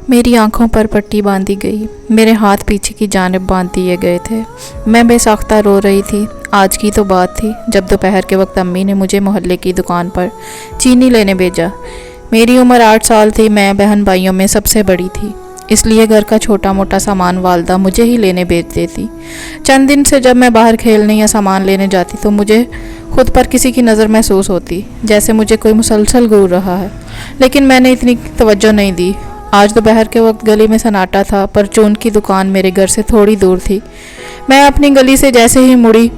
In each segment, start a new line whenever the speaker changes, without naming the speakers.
मेरी आंखों पर पट्टी बांधी गई, मेरे हाथ पीछे की जानिब बांध दिए गए थे। मैं बेसाख्ता रो रही थी। आज की तो बात थी जब दोपहर के वक्त अम्मी ने मुझे मोहल्ले की दुकान पर चीनी लेने भेजा। मेरी उम्र 8 साल थी। मैं बहन भाइयों में सबसे बड़ी थी, इसलिए घर का छोटा मोटा सामान वालदा मुझे ही लेने भेज देती। चंद दिन से जब मैं बाहर खेलने या सामान लेने जाती तो मुझे खुद पर किसी की नज़र महसूस होती, जैसे मुझे कोई मुसलसल घूर रहा है, लेकिन मैंने इतनी तवज्जो नहीं दी। आज दोपहर के वक्त गली में सन्नाटा था, पर चून की दुकान मेरे घर से थोड़ी दूर थी। मैं अपनी गली से जैसे ही मुड़ी,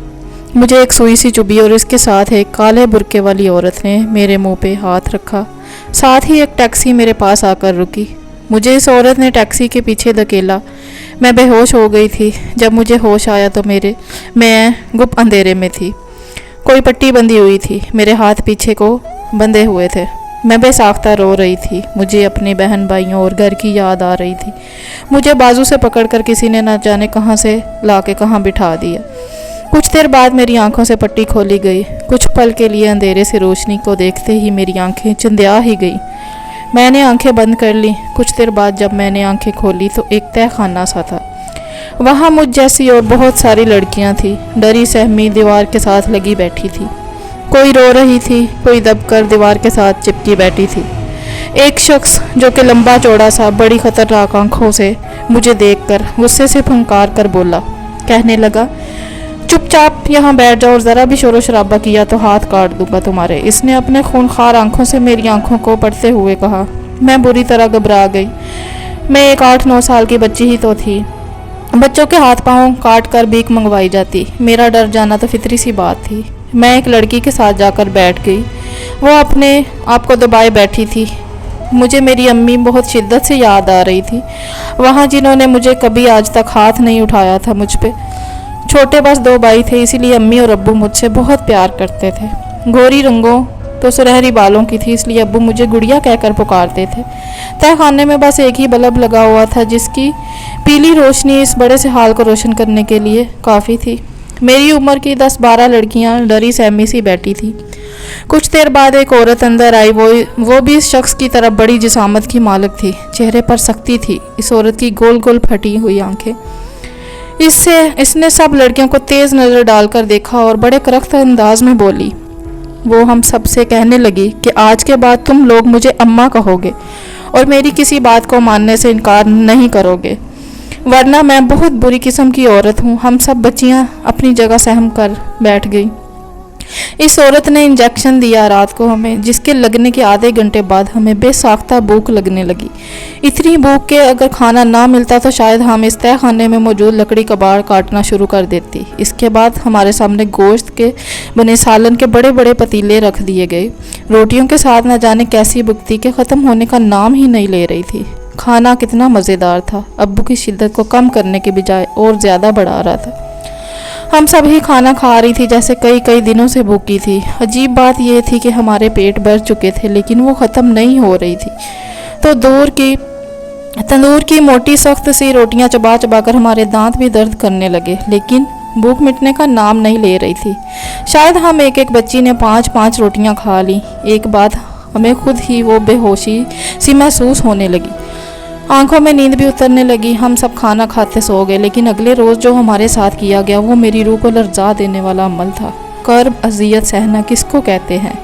मुझे एक सुई सी चुभी और इसके साथ एक काले बुर्के वाली औरत ने मेरे मुंह पे हाथ रखा। साथ ही एक टैक्सी मेरे पास आकर रुकी। मुझे इस औरत ने टैक्सी के पीछे धकेला। मैं बेहोश हो गई थी। जब मुझे होश आया तो मैं गुप्त अंधेरे में थी। कोई पट्टी बंधी हुई थी, मेरे हाथ पीछे को बंधे हुए थे। मैं बेसाख्ता रो रही थी। मुझे अपने बहन भाइयों और घर की याद आ रही थी। मुझे बाजू से पकड़कर किसी ने न जाने कहाँ से लाके कहाँ बिठा दिया। कुछ देर बाद मेरी आंखों से पट्टी खोली गई। कुछ पल के लिए अंधेरे से रोशनी को देखते ही मेरी आंखें चंदिया ही गई। मैंने आंखें बंद कर ली। कुछ देर बाद जब मैंने आंखें खोली तो एक तहखाना सा था। वहाँ मुझ जैसी और बहुत सारी लड़कियाँ थी, डरी सहमी दीवार के साथ लगी बैठी थी। कोई रो रही थी, कोई दबकर दीवार के साथ चिपकी बैठी थी। एक शख्स जो कि लंबा चौड़ा सा, बड़ी खतरनाक आंखों से मुझे देखकर गुस्से से फंकार कर बोला। कहने लगा, चुपचाप यहाँ बैठ जाओ और ज़रा भी शोर शराबा किया तो हाथ काट दूंगा तुम्हारे। इसने अपने खूनखार आंखों से मेरी आंखों को पढ़ते हुए कहा। मैं बुरी तरह घबरा गई। मैं एक 8-9 साल की बच्ची ही तो थी। बच्चों के हाथ पांव काट कर भीख मंगवाई जाती। मेरा डर जाना तो फितरी सी बात थी। मैं एक लड़की के साथ जाकर बैठ गई। वो अपने आप को दबाए बैठी थी। मुझे मेरी अम्मी बहुत शिद्दत से याद आ रही थी, वहाँ जिन्होंने मुझे कभी आज तक हाथ नहीं उठाया था मुझ पे। छोटे बस 2 भाई थे, इसीलिए अम्मी और अब्बू मुझसे बहुत प्यार करते थे। गोरी रंगों तो सुनहरी बालों की थी, इसलिए अब्बू मुझे गुड़िया कहकर पुकारते थे। तहखाने में बस एक ही बल्ब लगा हुआ था, जिसकी पीली रोशनी इस बड़े से हाल को रोशन करने के लिए काफ़ी थी। मेरी उम्र की 10-12 लड़कियां डरी सहमी सी बैठी थी। कुछ देर बाद एक औरत अंदर आई। वो भी इस शख्स की तरह बड़ी जिसामत की मालिक थी। चेहरे पर सख्ती थी। इस औरत की गोल गोल फटी हुई आंखें। इसने सब लड़कियों को तेज नज़र डालकर देखा और बड़े करख्त अंदाज में बोली। वो हम सब से कहने लगी कि आज के बाद तुम लोग मुझे अम्मा कहोगे और मेरी किसी बात को मानने से इनकार नहीं करोगे, वरना मैं बहुत बुरी किस्म की औरत हूँ। हम सब बच्चियाँ अपनी जगह सहम कर बैठ गई। इस औरत ने इंजेक्शन दिया रात को हमें, जिसके लगने के आधे घंटे बाद हमें बेसाख्ता भूख लगने लगी। इतनी भूख के अगर खाना ना मिलता तो शायद हम इस तहखाने में मौजूद लकड़ी कबाड़ काटना शुरू कर देती। इसके बाद हमारे सामने गोश्त के बने सालन के बड़े बड़े पतीले रख दिए गए। रोटियों के साथ न जाने कैसी बुकती के ख़त्म होने का नाम ही नहीं ले रही थी। खाना कितना मज़ेदार था, अब्बू की शिद्दत को कम करने के बजाय और ज़्यादा बढ़ा रहा था। हम सब ही खाना खा रही थी जैसे कई दिनों से भूखी थी। अजीब बात यह थी कि हमारे पेट भर चुके थे, लेकिन वो ख़त्म नहीं हो रही थी। तो तंदूर की मोटी सख्त सी रोटियां चबा चबा कर हमारे दांत भी दर्द करने लगे, लेकिन भूख मिटने का नाम नहीं ले रही थी। शायद हम एक बच्ची ने 5-5 रोटियां खा ली। एक बात हमें खुद ही वो बेहोशी सी महसूस होने लगी। आंखों में नींद भी उतरने लगी। हम सब खाना खाते सो गए, लेकिन अगले रोज़ जो हमारे साथ किया गया वो मेरी रूह को लर्जा देने वाला अमल था। कर्ब अजियत सहना किसको कहते हैं,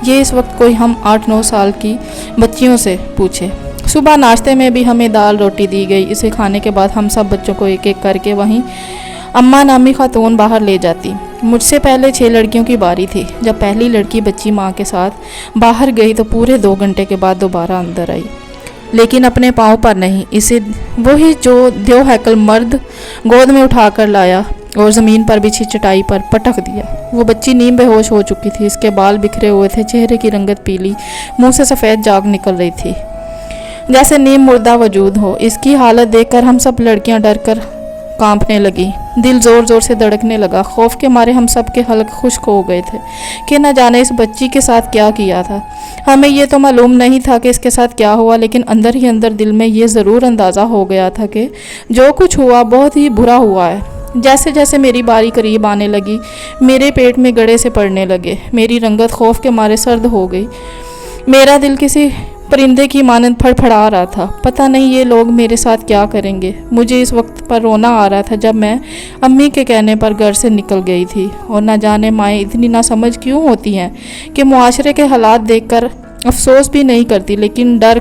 ये इस वक्त कोई हम 8-9 साल की बच्चियों से पूछे। सुबह नाश्ते में भी हमें दाल रोटी दी गई। इसे खाने के बाद हम सब बच्चों को एक एक करके वहीं अम्मा नामी खातून बाहर ले जाती। मुझसे पहले 6 लड़कियों की बारी थी। जब पहली लड़की बच्ची माँ के साथ बाहर गई तो पूरे 2 घंटे के बाद दोबारा अंदर आई, लेकिन अपने पाँव पर नहीं। इसे वही जो दो हैकल मर्द गोद में उठाकर लाया और ज़मीन पर बिछी चटाई पर पटक दिया। वो बच्ची नीम बेहोश हो चुकी थी। इसके बाल बिखरे हुए थे, चेहरे की रंगत पीली, मुंह से सफ़ेद झाग निकल रही थी, जैसे नीम मुर्दा वजूद हो। इसकी हालत देखकर हम सब लड़कियां डर कर कांपने लगी। दिल ज़ोर ज़ोर से धड़कने लगा। खौफ के मारे हम सब के हलक खुश्क हो गए थे कि न जाने इस बच्ची के साथ क्या किया था। हमें ये तो मालूम नहीं था कि इसके साथ क्या हुआ, लेकिन अंदर ही अंदर दिल में ये ज़रूर अंदाज़ा हो गया था कि जो कुछ हुआ बहुत ही बुरा हुआ है। जैसे जैसे मेरी बारी करीब आने लगी, मेरे पेट में गड़े से पड़ने लगे। मेरी रंगत खौफ के मारे सर्द हो गई। मेरा दिल किसी परिंदे की मानंद फड़फड़ा रहा था। पता नहीं ये लोग मेरे साथ क्या करेंगे। मुझे इस वक्त पर रोना आ रहा था जब मैं अम्मी के कहने पर घर से निकल गई थी। और न जाने माएँ इतनी नासमझ क्यों होती हैं कि मुआशरे के हालात देखकर अफसोस भी नहीं करती, लेकिन डर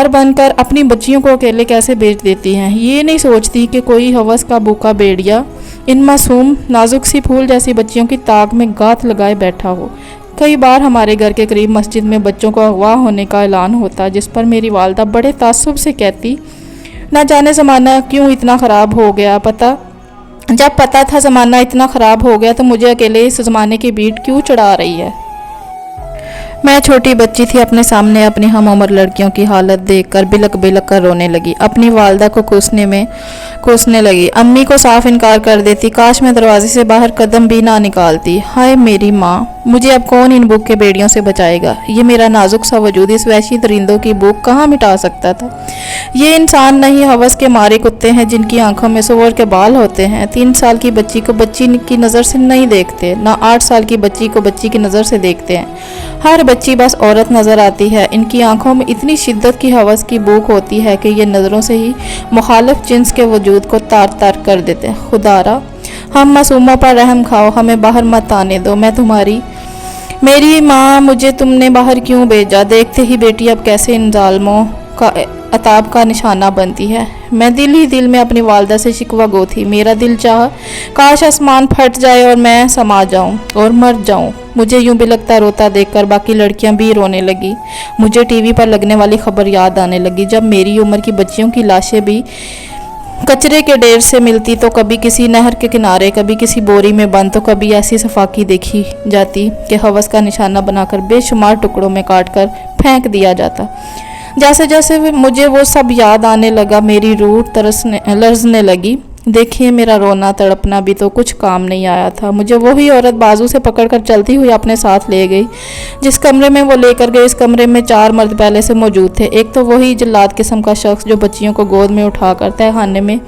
बनकर अपनी बच्चियों को अकेले कैसे बेच देती हैं। ये नहीं सोचती कि कोई हवस का भूखा भेड़िया इन मासूम नाजुक सी फूल जैसी बच्चियों की ताक में गांठ लगाए बैठा हो। कई बार हमारे घर के करीब मस्जिद में बच्चों को अगवा होने का ऐलान होता, जिस पर मेरी वालदा बड़े ताज्जुब से कहती, ना जाने ज़माना क्यों इतना ख़राब हो गया। जब पता था ज़माना इतना ख़राब हो गया तो मुझे अकेले इस ज़माने की बीट क्यों चढ़ा रही है। मैं छोटी बच्ची थी, अपने सामने अपनी हम उम्र लड़कियों की हालत देखकर बिलक बिलक कर रोने लगी। अपनी वालदा को कोसने लगी। अम्मी को साफ इनकार कर देती। काश मैं दरवाजे से बाहर कदम भी ना निकालती। हाय मेरी माँ, मुझे अब कौन इन भूख के बेड़ियों से बचाएगा। ये मेरा नाजुक सा वजूद इस वहशी दरिंदों की भूख कहाँ मिटा सकता था। ये इंसान नहीं, हवस के मारे कुत्ते हैं जिनकी आंखों में सूअर के बाल होते हैं। 3 साल की बच्ची को बच्ची की नज़र से नहीं देखते, ना 8 साल की बच्ची को बच्ची की नज़र से देखते हैं। हर बच्ची बस औरत नज़र आती है। इनकी आंखों में इतनी शिद्दत की हवस की भूख होती है कि ये नज़रों से ही मुखालिफ जिन्स के वजूद को तार तार कर देते हैं। खुदारा, हम मासूमों पर रहम खाओ, हमें बाहर मत आने दो। मेरी माँ, मुझे तुमने बाहर क्यों भेजा। देखते ही बेटी अब कैसे इन जालमों का अताब का निशाना बनती है। मैं दिल ही दिल में अपनी वालदा से शिकवा गो थी। मेरा दिल चाह काश आसमान फट जाए और मैं समा जाऊं और मर जाऊं। मुझे यूं बिलखता रोता देखकर बाकी लड़कियां भी रोने लगी। मुझे टीवी पर लगने वाली खबर याद आने लगी, जब मेरी उम्र की बच्चियों की लाशें भी कचरे के ढेर से मिलती तो कभी किसी नहर के किनारे, कभी किसी बोरी में बंद, तो कभी ऐसी सफाकी देखी जाती कि हवस का निशाना बनाकर बेशुमार टुकड़ों में काटकर फेंक दिया जाता। जैसे जैसे मुझे वो सब याद आने लगा, मेरी रूह लरजने लगी। देखिए, मेरा रोना तड़पना भी तो कुछ काम नहीं आया था। मुझे वही औरत बाजू से पकड़कर चलती हुई अपने साथ ले गई। जिस कमरे में वो लेकर गई, इस कमरे में 4 मर्द पहले से मौजूद थे। एक तो वही जल्लाद किस्म का शख्स जो बच्चियों को गोद में उठाकर तहखाने में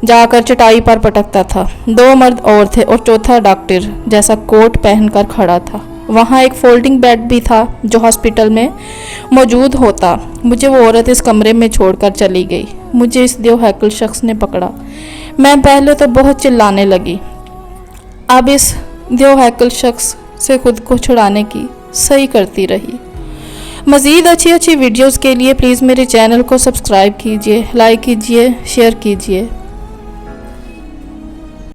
जाकर चटाई पर पटकता था। 2 मर्द और थे और चौथा डॉक्टर जैसा कोट पहनकर खड़ा था। वहाँ एक फोल्डिंग बेड भी था जो हॉस्पिटल में मौजूद होता। मुझे वो औरत इस कमरे में छोड़कर चली गई। मुझे इस देवहैकल शख्स ने पकड़ा। मैं पहले तो बहुत चिल्लाने लगी, अब इस देवहैकल शख्स से खुद को छुड़ाने की सही करती रही। मज़ीद अच्छी वीडियोस के लिए प्लीज़ मेरे चैनल को सब्सक्राइब कीजिए, लाइक कीजिए, शेयर कीजिए।